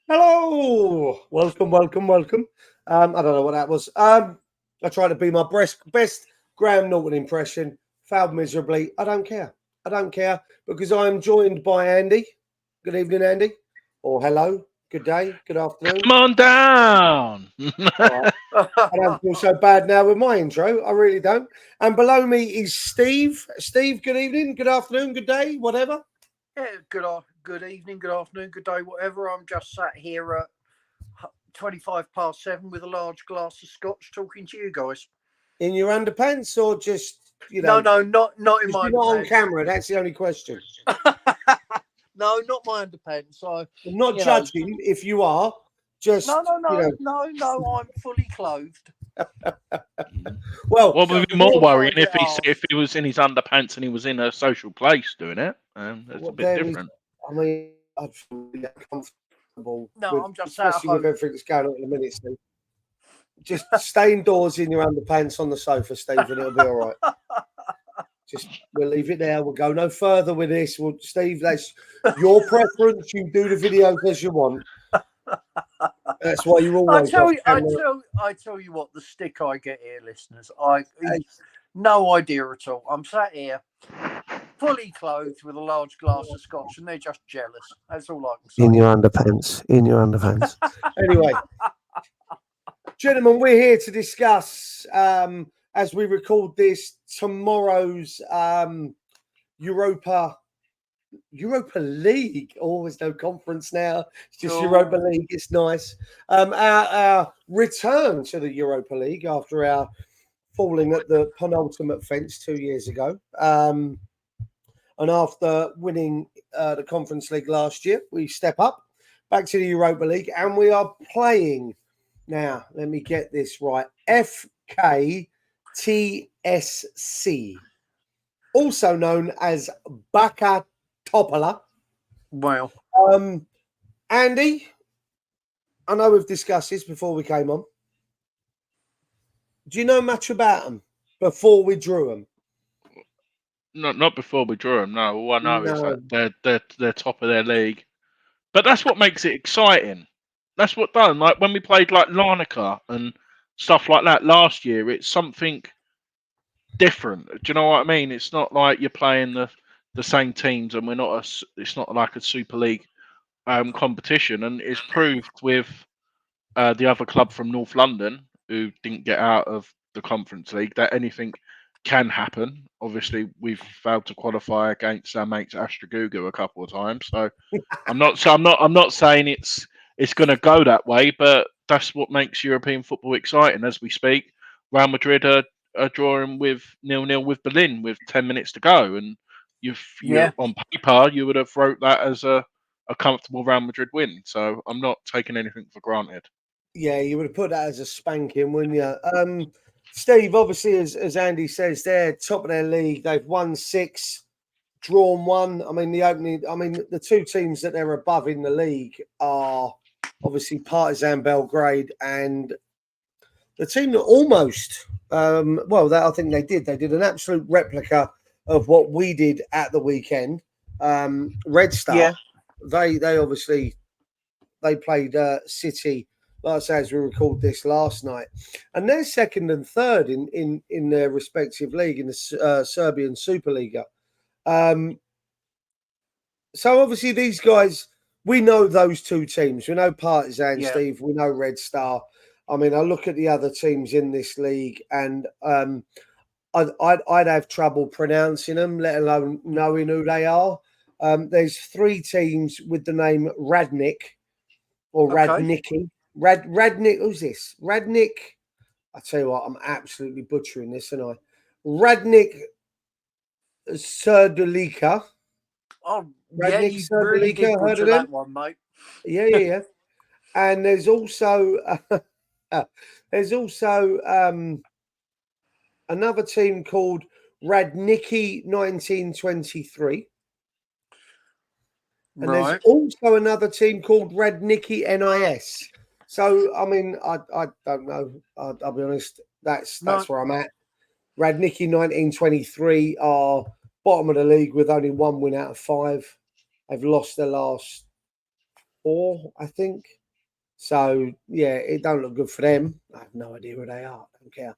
Hello, welcome. I don't know what that was. I tried to be my best Graham Norton impression. Failed miserably. I don't care. I don't care because I am joined by Andy. Good evening, Andy. Or hello. Good day. Good afternoon. Come on down. All right. I don't feel so bad now with my intro. I really don't. And below me is Steve. Steve, good evening, good afternoon, good day, whatever. Good evening, good afternoon, good day, whatever. I'm just sat here at 7:25 with a large glass of scotch talking to you guys. In your underpants or just, No, not in because my you're not on underpants. camera. That's the only question. No, not my underpants. So I'm not you know, judging if you are. Just no. I'm fully clothed. well, What would be Of more course worrying I get asked. if he was in his underpants and he was in a social place doing it? That's a bit there is. different. I mean, I'd feel really uncomfortable No, with, I'm just sat at especially with home. everything that's going on in a minute. Steve. Just stay indoors in your underpants on the sofa, Steve, and it'll be all right. Just we'll leave it there. We'll go no further with this. Well, Steve, that's your preference. You do the videos as you want. That's why you're always off camera. I tell you what, the stick I get here, listeners, no idea at all. I'm sat here fully clothed with a large glass of scotch, and they're just jealous. That's all I can say. In your underpants. In your underpants. Anyway, gentlemen, we're here to discuss, as we record this, tomorrow's Europa League. Oh, there's no conference now. It's just Europa League. It's nice. Our return to the Europa League after our falling at the penultimate fence 2 years ago. And after winning the Conference League last year, we step up back to the Europa League, and we are playing now. Let me get this right: FKTSC, also known as Baka Topola. Well, Andy, I know we've discussed this before we came on. Do you know much about them before we drew them? Not before we drew them. No, all I know is No. that they're top of their league. But that's what makes it exciting. That's what done. Like when we played like Larnaca and stuff like that last year, it's something different. Do you know what I mean? It's not like you're playing the same teams, and it's not like a Super League competition, and it's proved with the other club from North London who didn't get out of the Conference League that anything can happen. Obviously, we've failed to qualify against our mates Astragugu a couple of times, so I'm not saying it's going to go that way, but that's what makes European football exciting. As we speak, Real Madrid are drawing with 0-0 with Berlin with 10 minutes to go, and you on paper you would have wrote that as a comfortable Real Madrid win. So I'm not taking anything for granted. Yeah, you would have put that as a spanking, wouldn't you? Steve, obviously, as Andy says, they're top of their league. They've won 6, drawn 1. I mean, the two teams that they're above in the league are obviously Partizan Belgrade and the team that almost, I think they did an absolute replica of what we did at the weekend. Red Star, Yeah. they obviously they played City, like I say, as we record this last night, and they're second and third in their respective league in the Serbian Superliga. So obviously these guys, we know those two teams. We know Partizan, Yeah. Steve. We know Red Star. I mean, I look at the other teams in this league, and I'd have trouble pronouncing them, let alone knowing who they are. There's 3 teams with the name Radnik or Radnicki. Radnik, who's this? Radnik. I tell you what, I'm absolutely butchering this, and I Radnik Serdulika. Oh, Radnik you Serdulika, really did heard butcher of them? that one, mate. Yeah. And there's also another team called Radnicki 1923. And there's Right. also another team called Radnicki NIS. So I mean, I don't know. I'll be honest. That's where I'm at. Radnicki 1923 are bottom of the league with only 1 win out of 5. They've lost their last 4, I think. So yeah, it don't look good for them. I have no idea who they are. I don't care.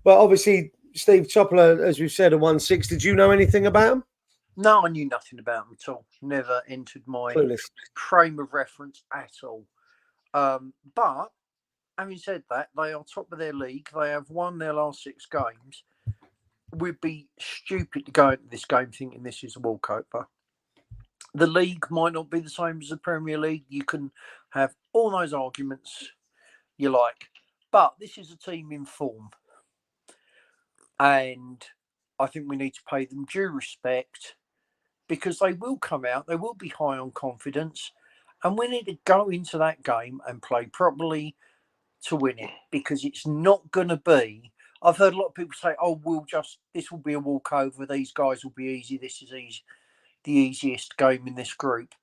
But obviously, Steve Toppler, as we've said, a 1-6. Did you know anything about him? No, I knew nothing about them at all. Never entered my Clueless. frame of reference at all. But having said that, they are top of their league. They have won their last 6 games. We'd be stupid to go into this game thinking this is a walkover. The league might not be the same as the Premier League. You can have all those arguments you like, but this is a team in form, and I think we need to pay them due respect because they will come out. They will be high on confidence, and we need to go into that game and play properly to win it because it's not going to be. I've heard a lot of people say, "Oh, this will be a walkover. These guys will be easy. This is easy, the easiest game in this group."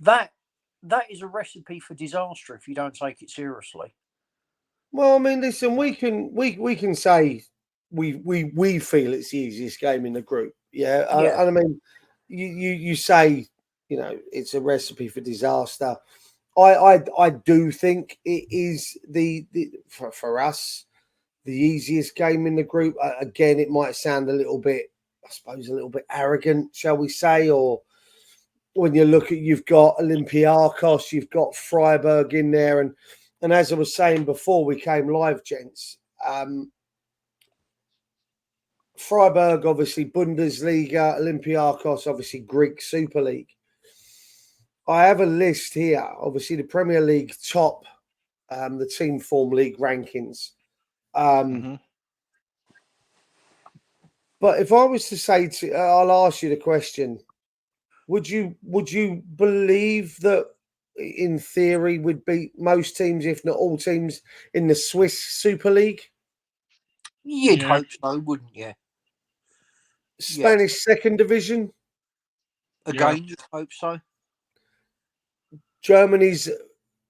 That is a recipe for disaster if you don't take it seriously. Well, I mean, listen, we can say we feel it's the easiest game in the group. Yeah. Yeah. And I mean, you say, it's a recipe for disaster. I do think it is for us the easiest game in the group. Again, it might sound a little bit, I suppose, a little bit arrogant, shall we say, or when you look at, you've got Olympiacos, you've got Freiburg in there, and as I was saying before we came live, gents, Freiburg obviously Bundesliga, Olympiacos obviously Greek Super League. I have a list here, obviously the Premier League top, the Team Form League rankings. But if I was to say I'll ask you the question: Would you believe that, in theory, would beat most teams, if not all teams, in the Swiss Super League? You'd hope so, wouldn't you? Spanish second division? Again, you'd hope so. Germany's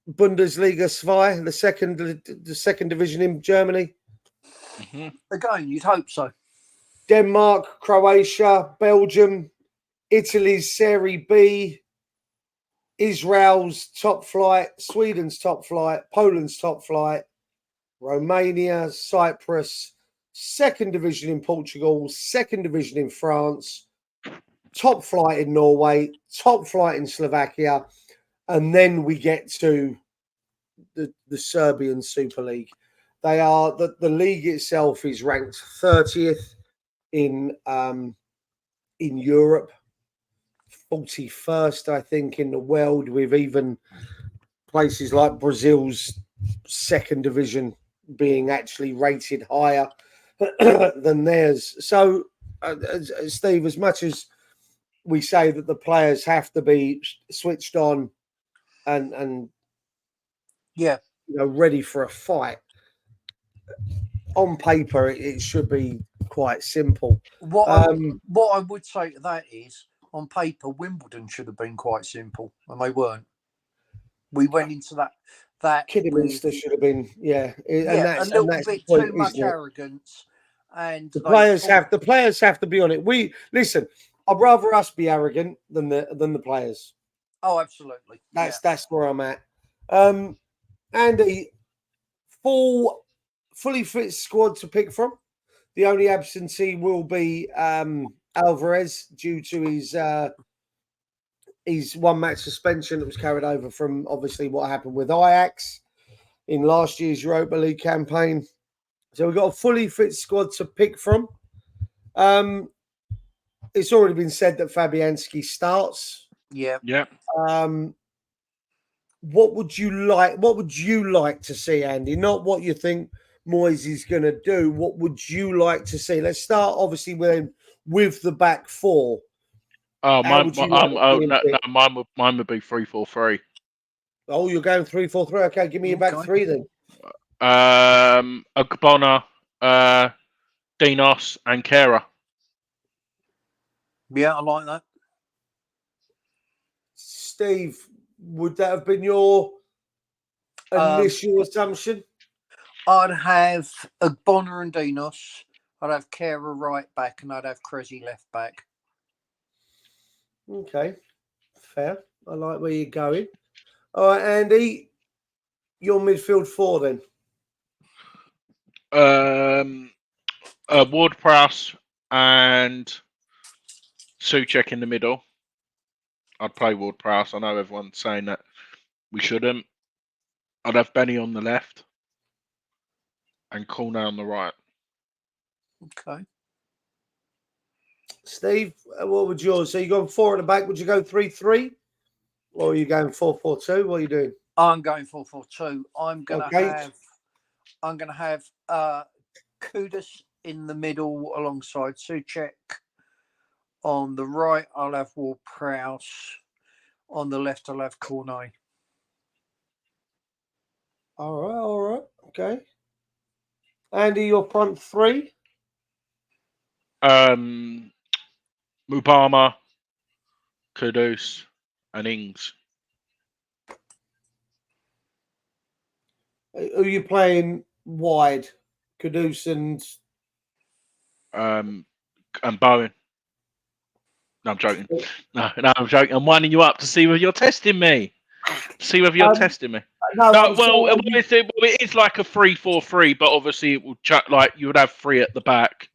Bundesliga 2, the second division in Germany? Again, you'd hope so. Denmark, Croatia, Belgium, Italy's Serie B, Israel's top flight, Sweden's top flight, Poland's top flight, Romania, Cyprus, second division in Portugal, second division in France, top flight in Norway, top flight in Slovakia, and then we get to the Serbian Super League. They are the league itself is ranked 30th in Europe, 41st, I think, in the world, with even places like Brazil's second division being actually rated higher than theirs. So, Steve, as much as we say that the players have to be switched on and ready for a fight, on paper it should be quite simple. What I would say to that is, on paper, Wimbledon should have been quite simple, and they weren't. We went into that Kidderminster should have been, a little bit too much arrogance, and the players have to be on it. Listen, I'd rather us be arrogant than the players. Oh, absolutely. That's where I'm at. Andy, fully fit squad to pick from. The only absentee will be Alvarez due to his one match suspension that was carried over from obviously what happened with Ajax in last year's Europa League campaign. So we've got a fully fit squad to pick from. It's already been said that Fabianski starts. Yeah. What would you like to see, Andy? Not what you think Moyes is going to do. What would you like to see? Let's start obviously with the back four. Mine would be 3-4-3. Oh, you're going 3-4-3. Okay, give me your back three then. Ogbonna, Dinos, and Kera. Yeah, I like that. Steve, would that have been your initial assumption? I'd have Ogbonna and Dinos. I'd have Kera right back, and I'd have Cressy left back. Okay, fair. I like where you're going. All right, Andy, your midfield 4 then. Ward-Prowse and Souček in the middle. I'd play Ward-Prowse. I know everyone's saying that we shouldn't. I'd have Benny on the left and Cornet on the right. Okay. Steve, what would yours? So you going 4 at the back? Would you go 3-3, or are you going 4-4-2? What are you doing? I'm going 4-4-2. I'm gonna Okay. have Kudus in the middle alongside Souček. On the right, I'll have Ward-Prowse. On the left, I'll have Cornet. All right. Okay. Andy, your front 3? Mubama, Kudus, and Ings. Who are you playing wide? Kudus and Bowen. No, I'm joking. No, I'm joking. I'm winding you up to see whether you're testing me. See whether you're testing me. No, it is like a 3-4-3, but obviously it will like you would have 3 at the back,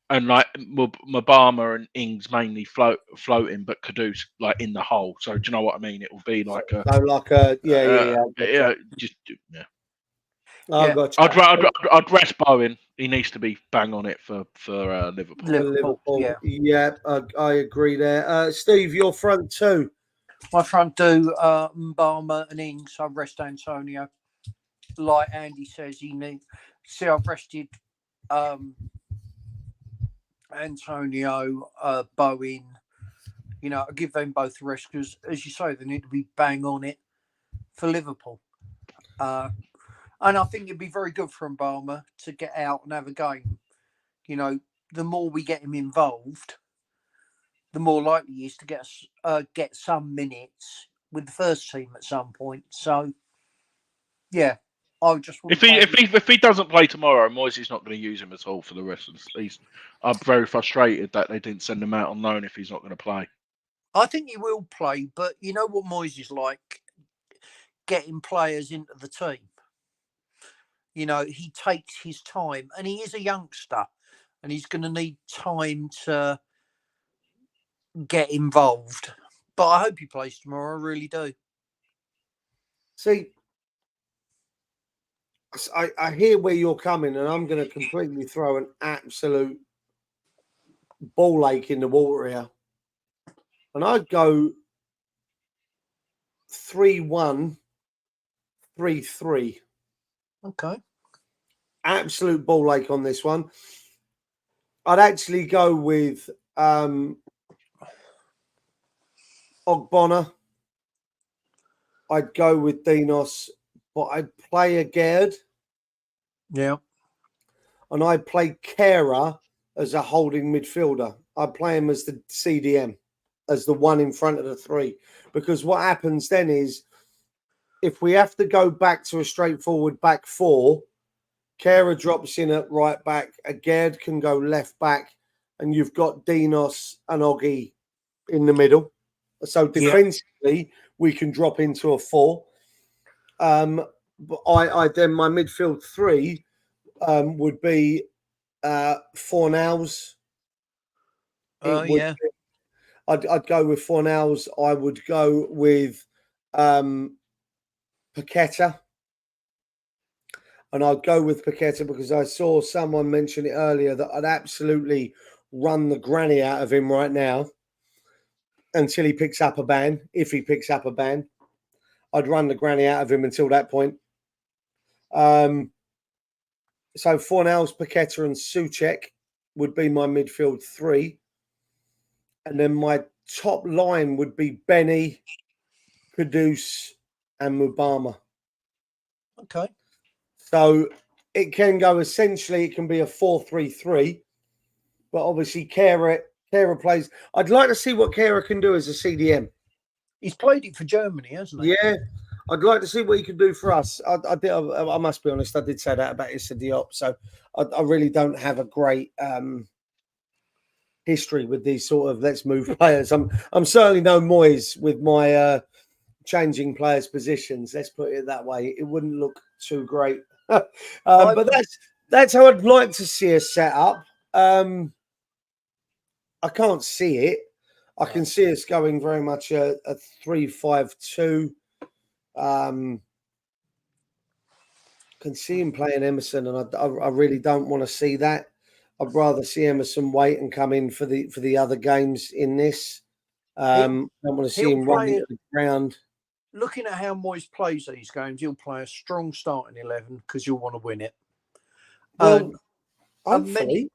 and like Mubama and Ings mainly floating, but Kudus like in the hole. So do you know what I mean? It will be like a yeah. I got you. I'd rest Bowen. He needs to be bang on it for Liverpool. Liverpool. Yeah, I agree there. Steve, your front 2. My front 2, Mubama and Ings. I rest Antonio. Like Andy says, I've rested Antonio, Bowen. I give them both a rest because, as you say, they need to be bang on it for Liverpool. And I think it'd be very good for Mubama to get out and have a game. The more we get him involved, the more likely he is to get some minutes with the first team at some point. So, yeah, I just want if he doesn't play tomorrow, Moyes is not going to use him at all for the rest of the season. I'm very frustrated that they didn't send him out on loan if he's not going to play. I think he will play, but you know what Moyes is like, getting players into the team. He takes his time, and he is a youngster, and he's going to need time to get involved. But I hope he plays tomorrow. I really do. See, I hear where you're coming, and I'm going to completely throw an absolute ball ache in the water here. And I'd go 3-1, 3-3. Okay. Absolute ball ache on this one. I'd actually go with Ogbonna. I'd go with Dinos, but I'd play a Gerd. Yeah. And I'd play Kehrer as a holding midfielder. I'd play him as the CDM, as the one in front of the 3. Because what happens then is, if we have to go back to a straightforward back 4, Kehrer drops in at right back, a Gerd can go left back, and you've got Dinos and Oggy in the middle. So defensively, we can drop into a 4. But I then my midfield 3 would be Fornals. Yeah. I'd go with Fornals. I would go with Paqueta. And I'd go with Paqueta because I saw someone mention it earlier that I'd absolutely run the granny out of him right now until he picks up a ban. If he picks up a ban, I'd run the granny out of him until that point. So Fornals, Paqueta and Souček would be my midfield 3. And then my top line would be Benny, Kudus and Mubama. Okay. So it can go essentially, it can be a 4-3-3, but obviously Kehrer plays. I'd like to see what Kehrer can do as a CDM. He's played it for Germany, hasn't he? Yeah, I'd like to see what he can do for us. I must be honest, I did say that about Issa Diop, so I really don't have a great history with these sort of let's move players. I'm certainly no Moyes with my changing players' positions. Let's put it that way. It wouldn't look too great. But that's how I'd like to see us set up. I can't see it. I can see us going very much a 3-5-2. Can see him playing Emerson, and I really don't want to see that. I'd rather see Emerson wait and come in for the other games in this. I don't want to see him running at the ground. Looking at how Moyes plays these games, he'll play a strong starting 11 because you'll want to win it. Well, hopefully.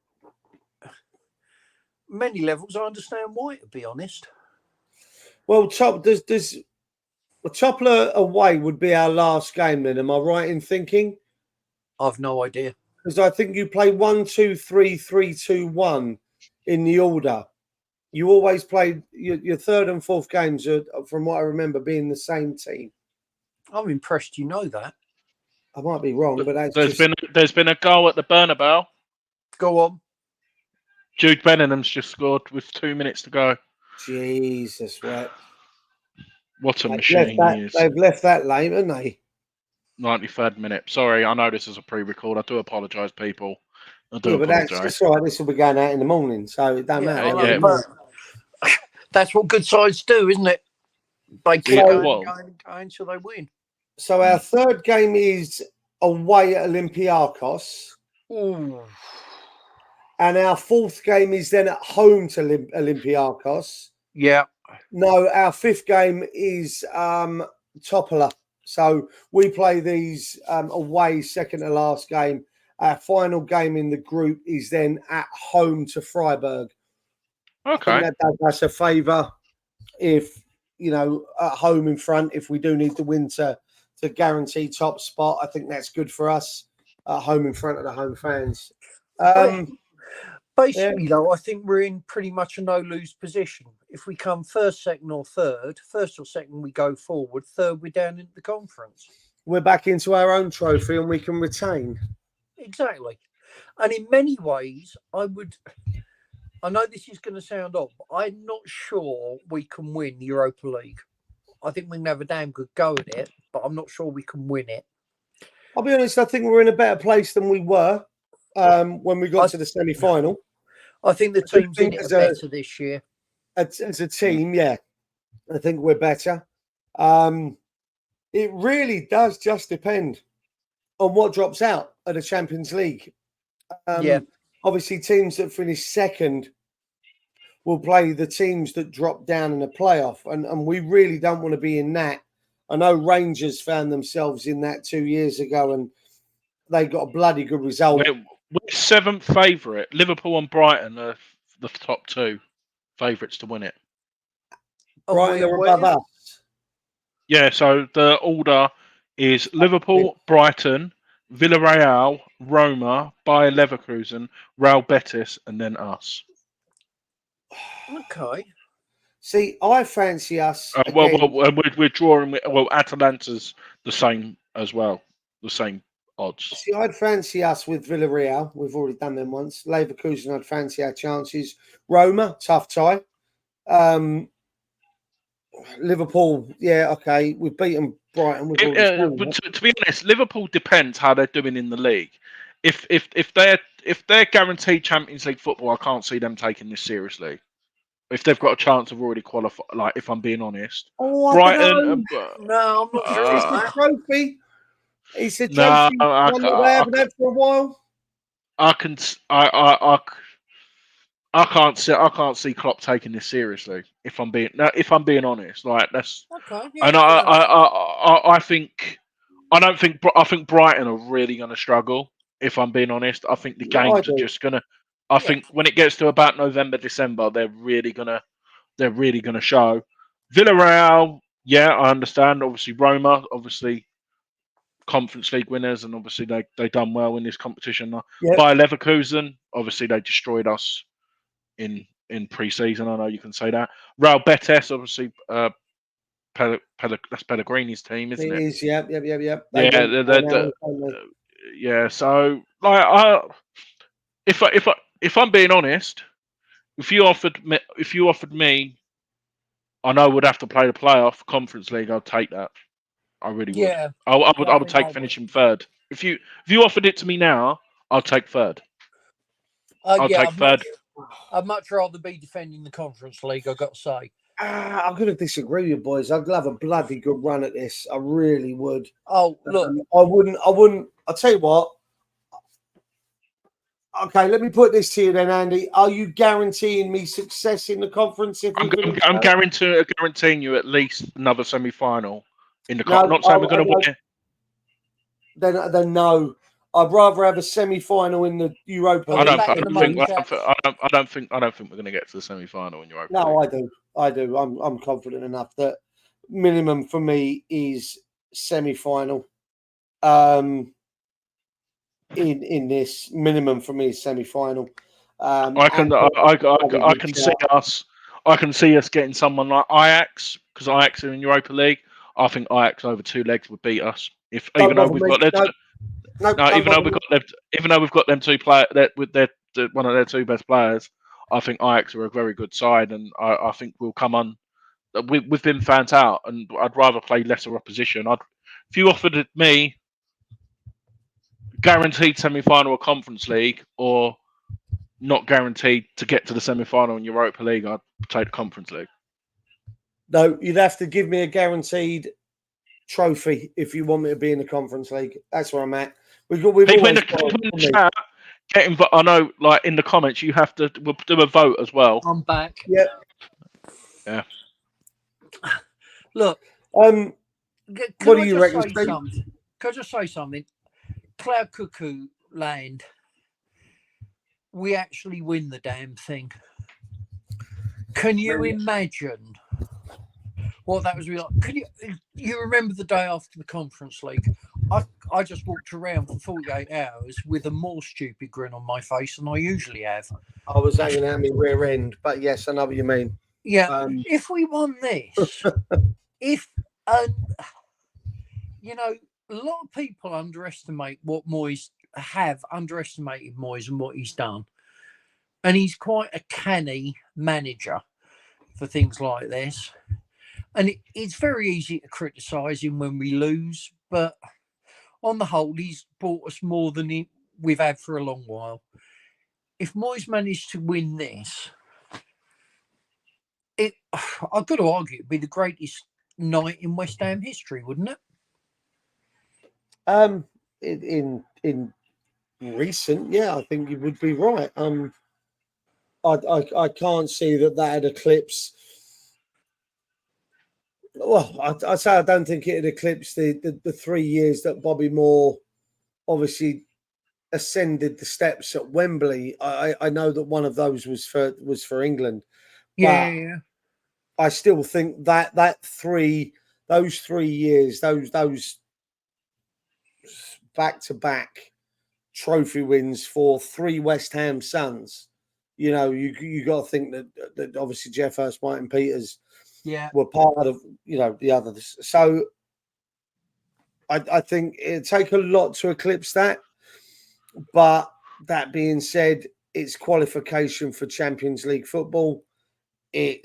Many levels, I understand why, to be honest. Well, there's Topler away would be our last game then. Am I right in thinking? I've no idea. Because I think you play 1-2-3-3-2-1 in the order. You always played your third and fourth games are, from what I remember, being the same team. I'm impressed you know that. I might be wrong, but there's been a goal at the Bernabeu. Go on. Jude Bellingham's just scored with 2 minutes to go. Jesus, what? What a machine he is. They've left that late, haven't they? 93rd minute. Sorry, I know this is a pre-record. I do apologise, people. I do apologise. That's all right. This will be going out in the morning, so it don't matter. But that's what good sides do, isn't it? They keep going until they win. So our third game is away at Olympiacos. Ooh. And our fourth game is then at home to Olympiacos. Yeah. No, our fifth game is Topola. So we play these away, second to last game. Our final game in the group is then at home to Freiburg. Okay. I think that does us a favour if, at home in front, if we do need to win to guarantee top spot. I think that's good for us at home in front of the home fans. Basically, though, I think we're in pretty much a no-lose position. If we come first, second, or third, first or second we go forward, third we're down into the conference. We're back into our own trophy and we can retain. Exactly. And in many ways, I know this is going to sound odd, but I'm not sure we can win the Europa League. I think we can have a damn good go at it, but I'm not sure we can win it. I'll be honest, I think we're in a better place than we were when we got to the semi-final. I think the team's in it better this year. As a team, yeah. I think we're better. It really does just depend on what drops out of the Champions League. Obviously, teams that finish second will play the teams that drop down in the playoff. And we really don't want to be in that. I know Rangers found themselves in that 2 years ago and they got a bloody good result. We're seventh favourite. Liverpool and Brighton are the top two favourites to win it. Brighton are above us. Yeah, so the order is Liverpool, Brighton, Villarreal, Roma, Bayer Leverkusen, Real Betis, and then us. Okay. See, I fancy us. We're drawing. Atalanta's the same as well. The same odds. See, I'd fancy us with Villarreal. We've already done them once. Leverkusen, I'd fancy our chances. Roma, tough tie. Liverpool, yeah, okay. We've beaten Brighton. To be honest, Liverpool depends how they're doing in the league. If they're guaranteed Champions League football, I can't see them taking this seriously. If they've got a chance of already qualifying, like if I'm being honest, Brighton. No, I'm not sure. It's a trophy. It's a trophy. They haven't had for a while. I can't see Klopp taking this seriously. If I'm being honest, like that's. Okay. Yeah, and I think Brighton are really going to struggle. If I'm being honest, I think the games are just going to. I think when it gets to about November, December, they're really gonna show. Villarreal, yeah, I understand. Obviously, Roma, obviously, Conference League winners, and obviously they done well in this competition. Yep. Bayer Leverkusen, obviously they destroyed us in pre-season. I know you can say that. Real Betis, obviously, that's Pellegrini's team, isn't it? It is. Yep. Yeah. So, like, if I'm being honest, if you offered me I know we'd have to play the playoff Conference League. I'd take that. I really would. Yeah. I would. Yeah, I I would think I take would. finishing third. If you offered it to me now, I'll take third. I'll Yeah, take third. I'd much rather be defending the Conference League, I've got to say. I'm going to disagree with you, boys. I'd love a bloody good run at this. I really would. Oh, look. I wouldn't. I'll tell you what. Okay, let me put this to you then, Andy. Are you guaranteeing me success in the conference if we finish? I'm guaranteeing you at least another semi-final in the No, not saying we're going to win it. Then no. I'd rather have a semi-final in the Europa Are League. we backing them up, chaps? I don't think we're going to get to the semi-final in Europa League. No, I do. I'm confident enough that minimum for me is semi-final. In this minimum for me is semi-final. I can see us getting someone like Ajax, because Ajax are in Europa League. I think Ajax over 2 legs would beat us. Even though we've got them 2 players with one of their 2 best players, I think Ajax are a very good side, and I think we'll come on. We've been fans out, and I'd rather play lesser opposition. If you offered me guaranteed semi-final of Conference League or not guaranteed to get to the semi-final in Europa League, I'd take the Conference League. No, you'd have to give me a guaranteed trophy if you want me to be in the Conference League. That's where I'm at. People in the chat, I know, like in the comments, you have to do a vote as well. I'm back. Yep. Yeah. Look. What do you reckon? Can I just say something? Cloud Cuckoo Land. We actually win the damn thing. Can you imagine what that was like? Can you remember the day after the Conference League? I just walked around for 48 hours with a more stupid grin on my face than I usually have. I was hanging out my rear end, but yes, I know what you mean. Yeah, if we won this, you know, a lot of people underestimate what Moyes underestimated Moyes and what he's done. And he's quite a canny manager for things like this. And it's very easy to criticise him when we lose, but on the whole, he's bought us more than we've had for a long while. If Moyes managed to win this, I've got to argue it'd be the greatest night in West Ham history, wouldn't it? In recent, yeah, I think you would be right. I can't see that had eclipsed. Well, I say I don't think it had eclipsed the 3 years that Bobby Moore obviously ascended the steps at Wembley. I know that one of those was for England. Yeah. I still think those 3 years, those back-to-back trophy wins for 3 West Ham sons. You know, you got to think that obviously Jeff Hurst, Martin Peters, were part of the others. So I think it'd take a lot to eclipse that. But that being said, it's qualification for Champions League football. I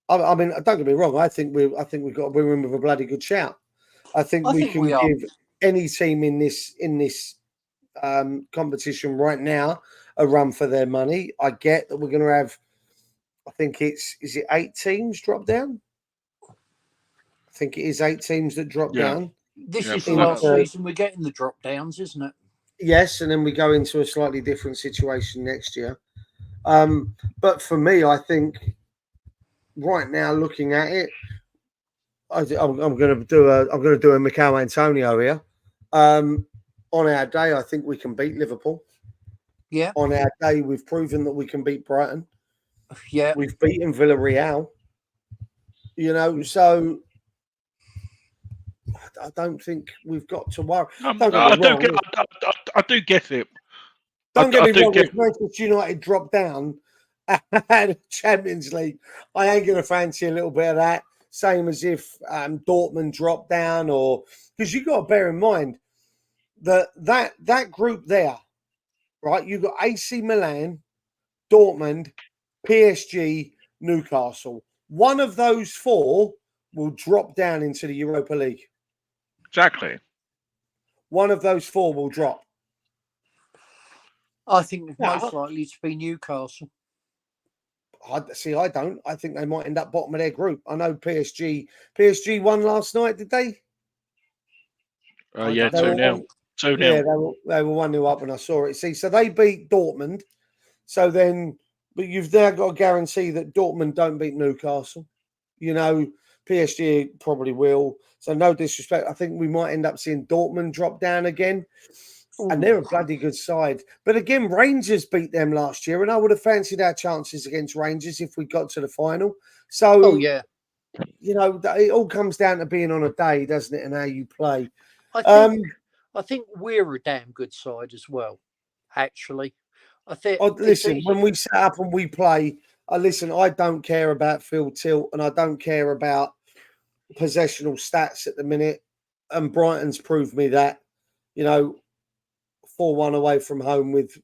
mean, don't get me wrong. I think we've got we're in with a bloody good shout. I think we can give any team in this competition right now a run for their money. I get that we're going to have, I think is it 8 teams drop down? I think it is 8 teams that drop down. This is the last season we're getting the drop downs, isn't it? Yes, and then we go into a slightly different situation next year. But for me, I think right now, looking at it, I'm going to do a Mikel Antonio here. On our day, I think we can beat Liverpool. Yeah. On our day, we've proven that we can beat Brighton. Yeah. We've beaten Villarreal. So I don't think we've got to worry. I do get it. Don't get me wrong. If Manchester United drop down at Champions League, I ain't going to fancy a little bit of that. Same as if Dortmund dropped down, or because you got to bear in mind that group there, right? You got AC Milan, Dortmund, PSG, Newcastle. One of those 4 will drop down into the Europa League. Exactly. One of those 4 will drop. I think it's most likely to be Newcastle. I don't. I think they might end up bottom of their group. I know PSG won last night, did they? Yeah, don't know. 2-0. 2-0. Yeah, they were 1-0 up when I saw it. See, so they beat Dortmund. So then, but you've now got to guarantee that Dortmund don't beat Newcastle. You know, PSG probably will. So no disrespect. I think we might end up seeing Dortmund drop down again. And they're a bloody good side. But again, Rangers beat them last year, and I would have fancied our chances against Rangers if we got to the final. So, yeah. You know, it all comes down to being on a day, doesn't it, and how you play. I think we're a damn good side as well, actually. I think. Listen, when we set up and we play, listen, I don't care about field tilt, and I don't care about possessional stats at the minute. And Brighton's proved me that, you know, 4-1 away from home with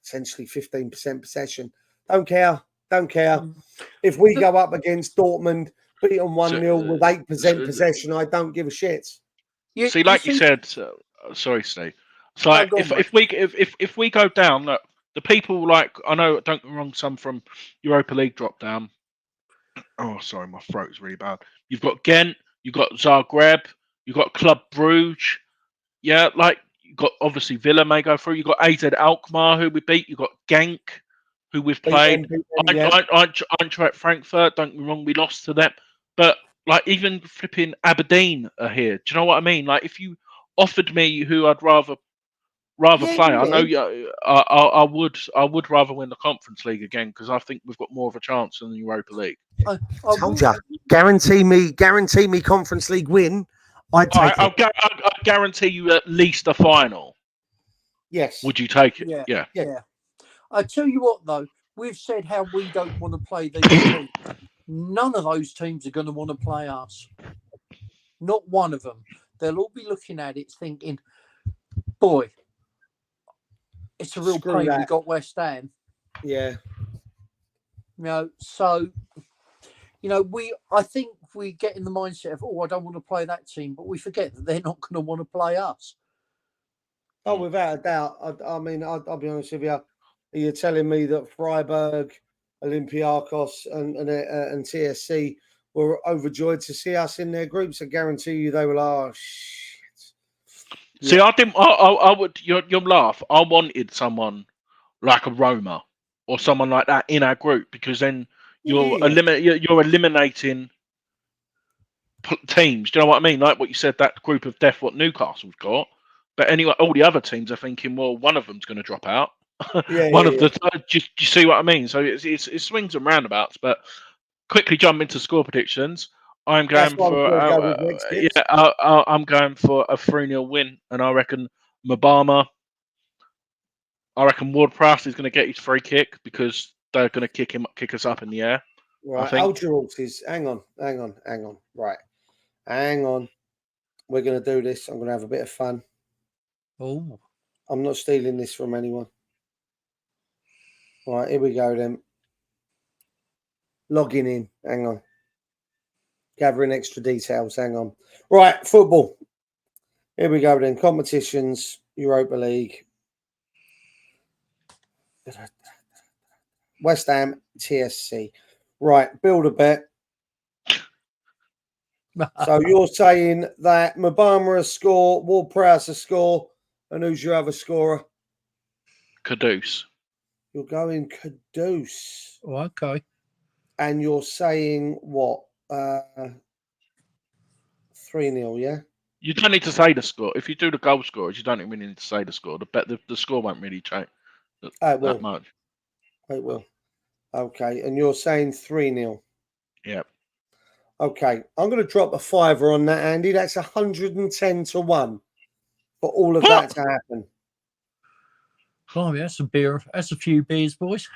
essentially 15% possession. Don't care. If we go up against Dortmund, beat them 1-0 with 8% possession, I don't give a shit. You said, sorry, Steve. It's like if we go down, look, the people like I know. Don't get me wrong. Some from Europa League drop down. Oh, sorry, my throat's really bad. You've got Ghent, you've got Zagreb, you've got Club Brugge. Yeah, like you've got obviously Villa may go through. You've got AZ Alkmaar who we beat. You've got Genk who we've played. Eintracht Frankfurt. Don't get me wrong, we lost to them, but like even flipping Aberdeen are here. Do you know what I mean? Like if you offered me who I'd rather play, I know I would rather win the Conference League again because I think we've got more of a chance than the Europa League. I told you, guarantee me Conference League win. I'd take it. I'll guarantee you at least a final. Yes. Would you take it? Yeah. I tell you what, though, we've said how we don't want to play these teams. None of those teams are going to want to play us. Not one of them. They'll all be looking at it thinking, boy, it's a real pain we got West Ham. Yeah. You know, so, you know, I think we get in the mindset of, I don't want to play that team, but we forget that they're not going to want to play us. Oh, without a doubt. I mean, I'll be honest with you. You're telling me that Freiburg, Olympiacos, and TSC were overjoyed to see us in their groups. I guarantee you they were. Oh shit! See, I didn't. I would. You'll laugh. I wanted someone like a Roma or someone like that in our group because then you're eliminating teams. Do you know what I mean? Like what you said, that group of death, what Newcastle's got. But anyway, all the other teams are thinking, well, one of them's going to drop out. Do you see what I mean? So it swings and roundabouts. But quickly jump into score predictions. I'm going for I'm going for a 3-0 win, and I reckon Mabama. I reckon Ward-Prowse is going to get his free kick because they're going to kick us up in the air. Right, hold your horses. Hang on. Right, hang on. We're going to do this. I'm going to have a bit of fun. Oh, I'm not stealing this from anyone. Right, here we go then. Logging in. Hang on. Gathering extra details. Hang on. Right, football. Here we go then. Competitions, Europa League. West Ham, TSC. Right, build a bet. So you're saying that Mabama a score, Ward-Prowse a score, and who's your other scorer? Caduce. You're going Caduce. Oh, okay. And you're saying what? 3-0, yeah? You don't need to say the score. If you do the goal scorers, you don't even need to say the score. The score won't really change that much. It will. Okay, and you're saying 3-0. Yep. Okay, I'm going to drop a fiver on that, Andy. That's 110 to 1 for all of that to happen. Oh, that's a beer. That's a few beers, boys.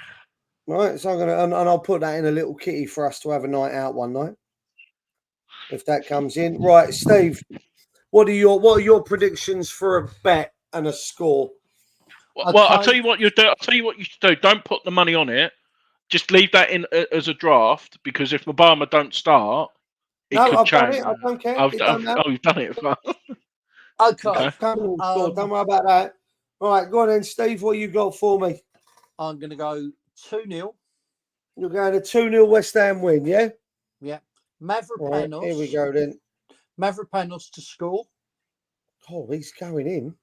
Right, so I'm going to, and I'll put that in a little kitty for us to have a night out one night, if that comes in. Right, Steve, what are your predictions for a bet and a score? Well, I'll tell you what you do. I'll tell you what you should do. Don't put the money on it. just leave that in as a draft, because if Obama don't start, it No, could I've done change. it. I don't care. Oh, It don't matter. you've done it. Okay. Okay. Don't worry about that. Right, go on then, Steve. What you got for me? I'm going to go 2-0. You're going to 2-0 West Ham win, yeah? Yeah. Right, Mavropanos. here we go then. Mavropanos to score. Oh, he's going in.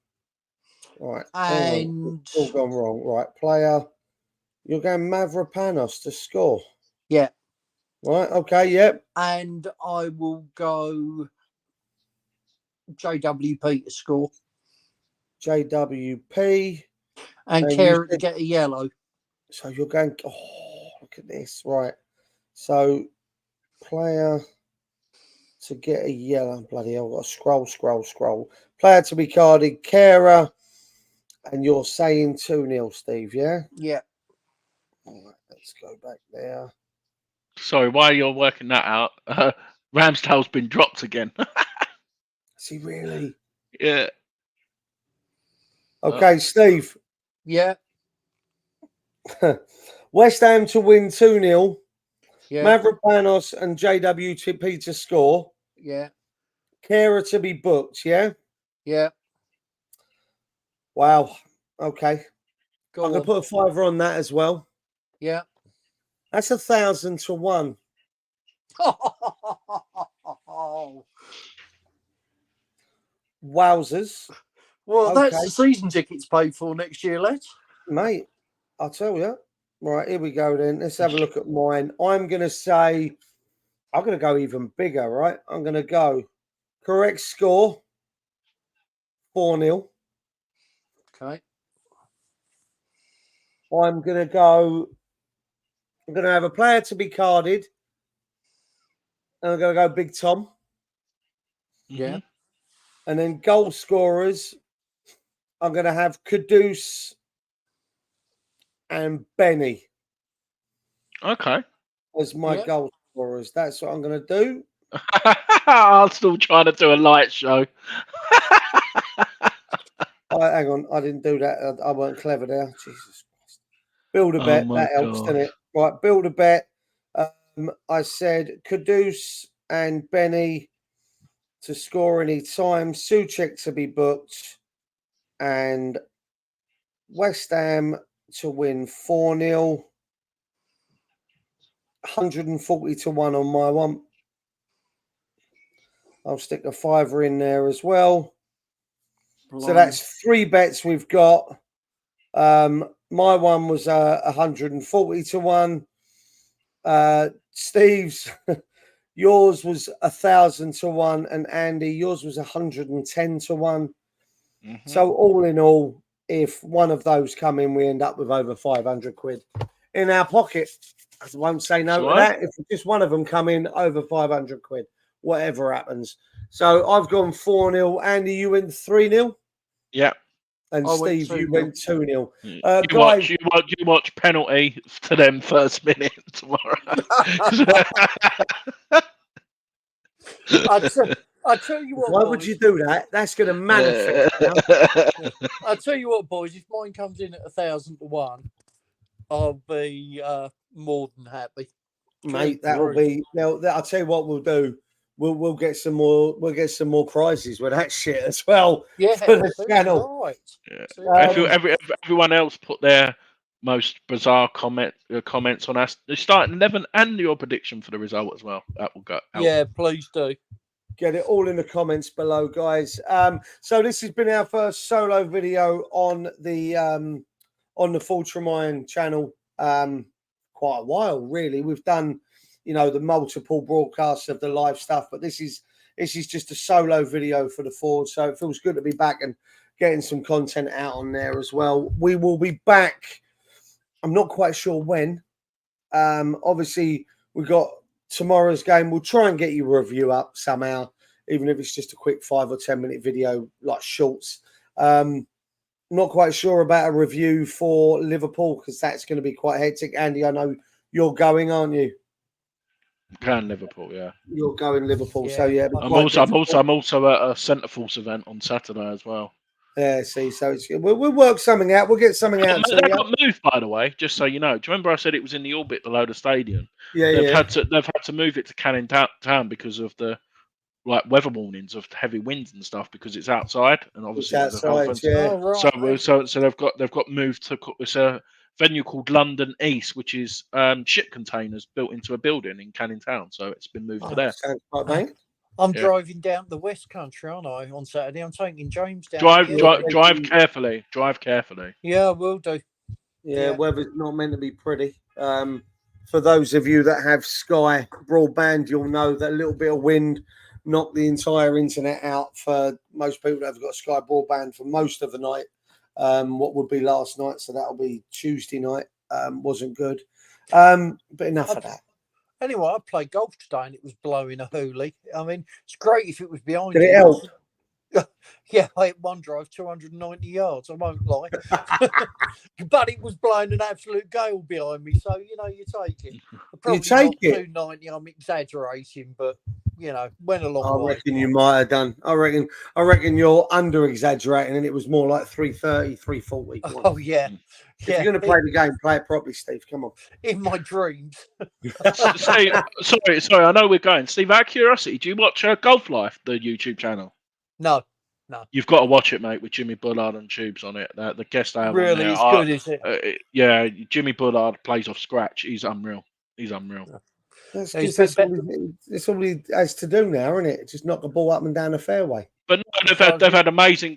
Right, And it's all gone wrong. Right, player. You're going Mavropanos to score. yeah. Right, okay, yep. And I will go JWP to score. JWP. And you Kara to said- get a yellow. So you're going. Oh, look at this. Right. So player to get a yellow. Bloody hell. I've got to scroll. Player to be carded. Kara. And you're saying 2-0, Steve, yeah? Yeah. All right, let's go back there. Sorry, while you're working that out, Ramsdale's been dropped again. Is he really? Yeah. Okay, Steve. Yeah. West Ham to win 2-0. Yeah. Mavropanos and JWP to score. Yeah. Kara to be booked, yeah? Yeah. Wow. Okay. Go I'm going to on. put a fiver on that as well. Yeah. That's 1,000 to 1. Wowzers. Well, Okay. that's the season tickets paid for next year, lads. Mate, I'll tell you. Right, here we go then. Let's have a look at mine. I'm going to say, I'm going to go even bigger, right? I'm going to go correct score, 4-0. Okay. I'm going to have a player to be carded. And I'm going to go Big Tom. Yeah. And then goal scorers, I'm going to have Kudus and Benny Okay. as my Yeah. goal scorers. That's what I'm going to do. I'm still trying to do a light show. Hang on, I didn't do that. I weren't clever there. Jesus Christ. Build a bet. my That helps, God. doesn't it? Right, build a bet. I said Kudus and Benny to score any time. Souček to be booked. And West Ham to win 4-0. 140 to 1 on my one. I'll stick a fiver in there as well. So that's 3 bets we've got. My one was 140 to 1. Steve's, yours was 1,000 to 1, and Andy, yours was 110 to 1. So all in all, if one of those come in, we end up with over 500 quid in our pocket. I won't say no to that. If just one of them come in, over 500 quid, whatever happens. So I've gone 4-0. Andy, you went 3-0. Yeah. And Steve, you went 2-0. You watch penalty to them first minute tomorrow. I tell you what. Why would you do that? That's going to manifest. I tell you what, boys. If mine comes in at 1,000 to 1, I'll be more than happy. Mate, that'll be. Now, I'll tell you what we'll do. We'll get some more. We'll get some more prizes with that shit as well. Yeah, for the channel. right. Yeah. Everyone else put their most bizarre comments on us. The starting 11 and your prediction for the result as well. That will go out. Yeah, please do. Get it all in the comments below, guys. So this has been our first solo video on the Full Tremaine channel. Quite a while, really. We've done, the multiple broadcasts of the live stuff, but this is just a solo video for the Ford. So it feels good to be back and getting some content out on there as well. We will be back. I'm not quite sure when. Obviously, we've got tomorrow's game. We'll try and get you a review up somehow, even if it's just a quick 5 or 10 minute video, like shorts. Not quite sure about a review for Liverpool because that's going to be quite hectic. Andy, I know you're going, aren't you? Going Liverpool, yeah. You're going Liverpool, Yeah. so yeah. I'm also at a Centre Force event on Saturday as well. Yeah, see, so it's we'll work something out. We'll get something out. That got moved, by the way. Just so you know. Do you remember I said it was in the orbit below the stadium? Yeah, They've had to move it to Canning Town because of the weather warnings of heavy winds and stuff because it's outside and obviously it's with the health outside. and Yeah. Oh, right. so they've got moved to it's a venue called London East, which is ship containers built into a building in Canning Town. So it's been moved to there. Sounds quite bang. I'm Yeah. driving down the West Country, aren't I, on Saturday? I'm taking James down. Drive carefully. Drive carefully. Yeah, I will do. Yeah, weather's not meant to be pretty. For those of you that have Sky broadband, you'll know that a little bit of wind knocked the entire internet out for most people that have got Sky broadband for most of the night. What would be last night, so that'll be Tuesday night. Wasn't good. But enough of that. Anyway, I played golf today and it was blowing a hoolie. I mean, it's great if it was behind Did you. it help? Yeah, I hit one drive 290 yards. I won't lie, but it was blowing an absolute gale behind me. So you take it. Probably take not it? 290. I'm exaggerating, but went a long I way. reckon you might have done. I reckon you're under exaggerating, and it was more like 330, 340. Oh yeah. If you're going to play the game, play it properly, Steve. Come on. In my dreams. Steve, sorry. I know we're going. Steve, out of curiosity, do you watch Golf Life, the YouTube channel? No. You've got to watch it, mate, with Jimmy Bullard and Tubes on it. The guest they have Really, on it's there. good, is it? Yeah, Jimmy Bullard plays off scratch. He's unreal. That's all he has to do now, isn't it? Just knock the ball up and down the fairway. But no, they've had amazing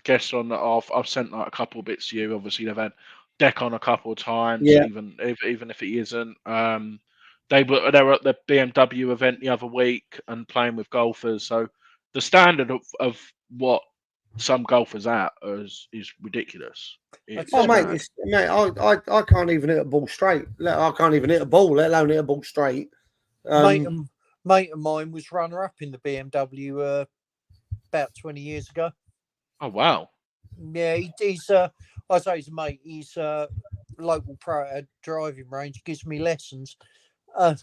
guests on. I've sent like a couple of bits to you. Obviously, they've had Deck on a couple of times, even if he isn't. They were at the BMW event the other week and playing with golfers. So the standard of what some golfers at is ridiculous. Mate, I can't even hit a ball straight. I can't even hit a ball, let alone hit a ball straight. Mate of mine was runner-up in the BMW about 20 years ago. Oh wow! Yeah, he's I say he's a mate. He's local pro at a driving range. He gives me lessons. I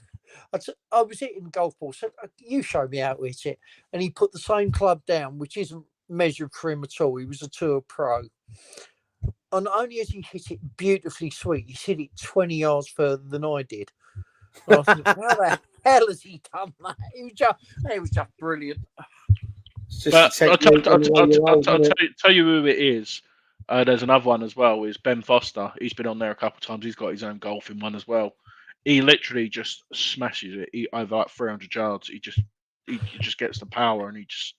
was hitting the golf ball. So you show me how to hit it, and he put the same club down, which isn't measured for him at all. He was a tour pro, and only as he hit it beautifully sweet, he hit it 20 yards further than I did. And I thought, how the hell has he done that? It was just brilliant. But I'll tell you who it is. There's another one as well. Is Ben Foster. He's been on there a couple of times. He's got his own golfing one as well. He literally just smashes it. Over like 300 yards. He just gets the power, and he just,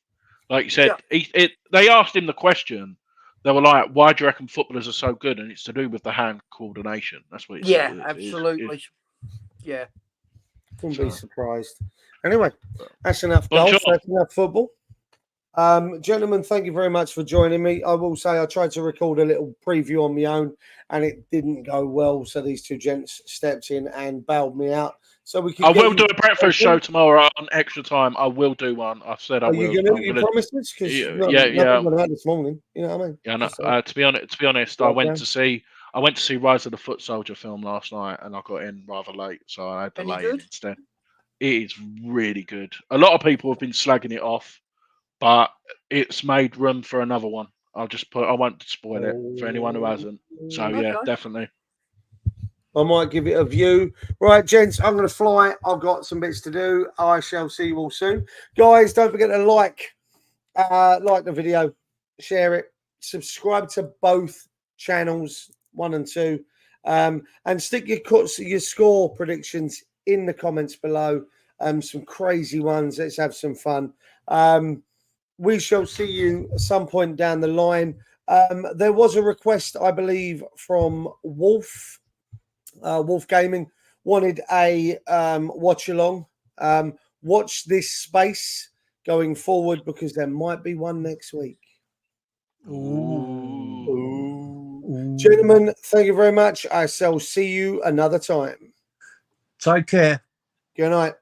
like you said, they asked him the question. They were like, "Why do you reckon footballers are so good?" And it's to do with the hand coordination. That's what he said. Absolutely. Yeah. Wouldn't be surprised. Anyway, that's enough golf. That's enough football. Gentlemen, thank you very much for joining me. I will say I tried to record a little preview on my own and it didn't go well. So these two gents stepped in and bailed me out. So we can. I will do a breakfast show tomorrow on extra time. I will do one. I've said I will. Are you going to? You promise this? Because this morning. You know what I mean? Yeah. No, to be honest, I went to see Rise of the Foot Soldier film last night, and I got in rather late, so I had to lay in instead. It is really good. A lot of people have been slagging it off, but it's made room for another one. I won't spoil it for anyone who hasn't. So yeah, definitely. I might give it a view. Right, gents, I'm going to fly. I've got some bits to do. I shall see you all soon. Guys, don't forget to like the video, share it, subscribe to both channels, 1 and 2, and stick your score predictions in the comments below. Some crazy ones. Let's have some fun. We shall see you at some point down the line. There was a request, I believe, from Wolf Gaming, wanted a watch along. Watch this space going forward because there might be one next week. Ooh. Gentlemen, thank you very much. I shall see you another time. Take care. Good night.